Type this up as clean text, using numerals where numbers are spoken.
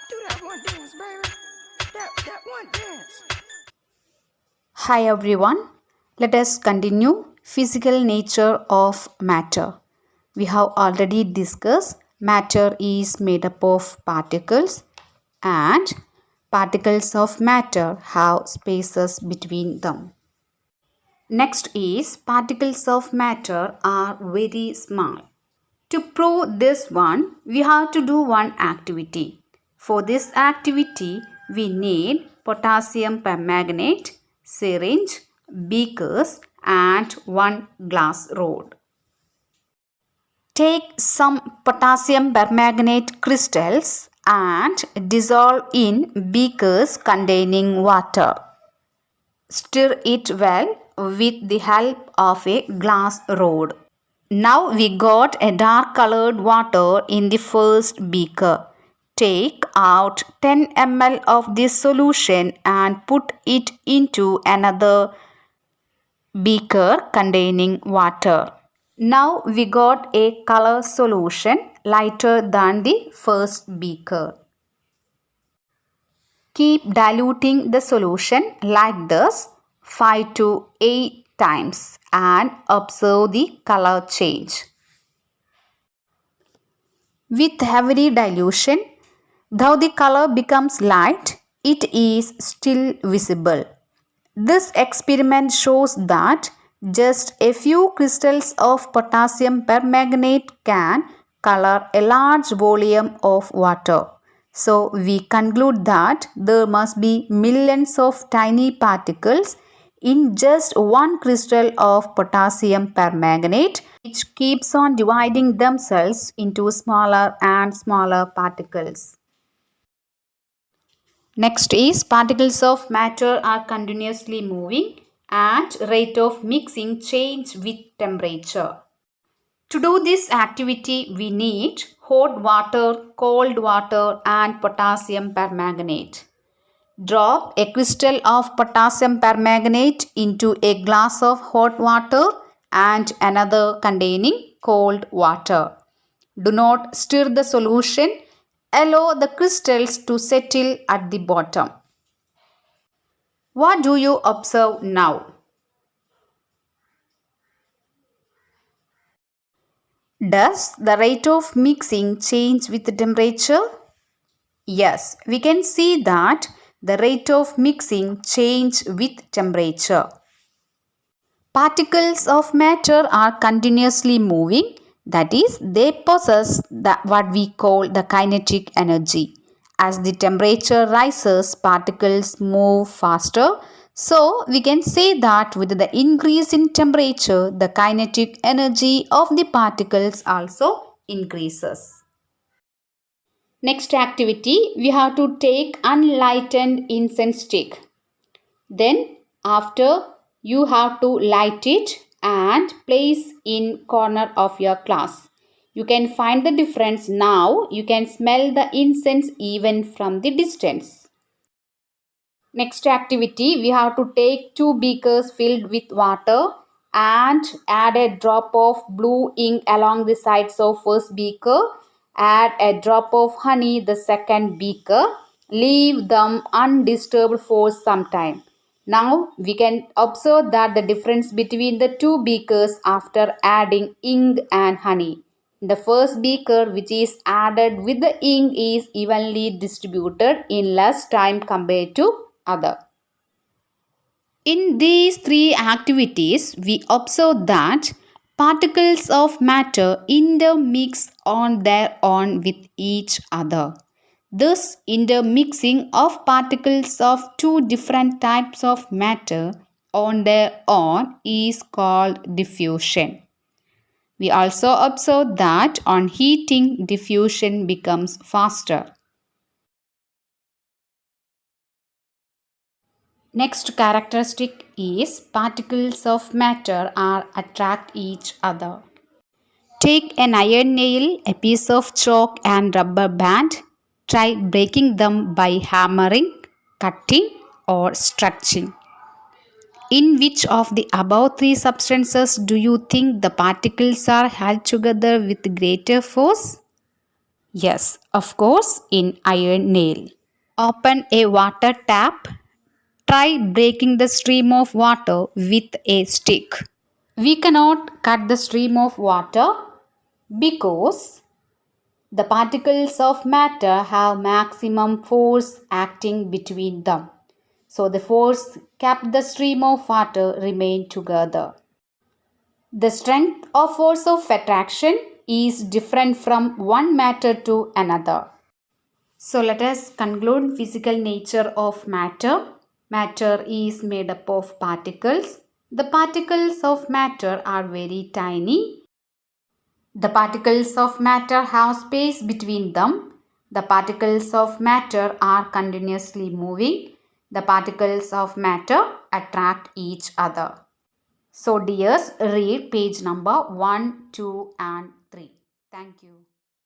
Do that one dance, baby. That one dance. Hi everyone. Let us continue physical nature of matter. We have already discussed matter is made up of particles and particles of matter have spaces between them. Next is particles of matter are very small. To prove this one, we have to do one activity. For this activity, we need potassium permanganate, syringe, beakers and one glass rod. Take some potassium permanganate crystals and dissolve in beakers containing water. Stir it well with the help of a glass rod. Now we got a dark colored water in the first beaker. Take out 10 ml of this solution and put it into another beaker containing water. Now we got a color solution lighter than the first beaker. Keep diluting the solution like this 5 to 8 times and observe the color change. With heavy dilution, though the color becomes light, it is still visible. This experiment shows that just a few crystals of potassium permanganate can color a large volume of water. So we conclude that there must be millions of tiny particles in just one crystal of potassium permanganate, which keeps on dividing themselves into smaller and smaller particles. Next is particles of matter are continuously moving and rate of mixing change with temperature. To do this activity, we need hot water, cold water and potassium permanganate. Drop a crystal of potassium permanganate into a glass of hot water and another containing cold water. Do not stir the solution. Allow the crystals to settle at the bottom. What do you observe now? Does the rate of mixing change with the temperature? Yes, we can see that the rate of mixing change with temperature. Particles of matter are continuously moving, that is, they possess what we call the kinetic energy. As the temperature rises, particles move faster. So, we can say that with the increase in temperature, the kinetic energy of the particles also increases. Next activity, we have to take unlightened incense stick. Then after you have to light it and place in corner of your class. You can find the difference now. You can smell the incense even from the distance. Next activity, we have to take 2 beakers filled with water and add a drop of blue ink along the sides of first beaker. Add a drop of honey the second beaker. Leave them undisturbed for some time. Now we can observe that the difference between the two beakers after adding ink and honey. The first beaker which is added with the ink is evenly distributed in less time compared to other. In these three activities, we observe that particles of matter intermix on their own with each other. This intermixing of particles of two different types of matter on their own is called diffusion. We also observe that on heating, diffusion becomes faster. Next characteristic is particles of matter are attract each other. Take an iron nail, a piece of chalk and rubber band. Try breaking them by hammering, cutting or stretching. In which of the above three substances do you think the particles are held together with greater force? Yes, of course, in iron nail. Open a water tap. Try breaking the stream of water with a stick. We cannot cut the stream of water because the particles of matter have maximum force acting between them. So the force kept the stream of water remain together. The strength or force of attraction is different from one matter to another. So let us conclude physical nature of matter. Matter is made up of particles. The particles of matter are very tiny. The particles of matter have space between them. The particles of matter are continuously moving. The particles of matter attract each other. So dears, read page number 1, 2 and 3. Thank you.